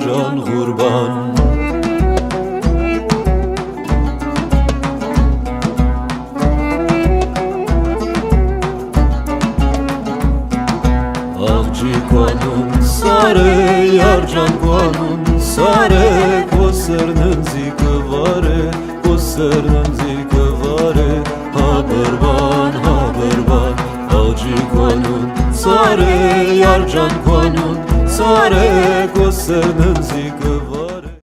ջան ղուրբան Աղջիկանուն սարե երջանքանուն սարե Կոսերննձի կվարե Կոսերննձի կվարե Հաբրվան Աղջիկանուն սարե երջանքանուն սարե Կոսերննձի կվարե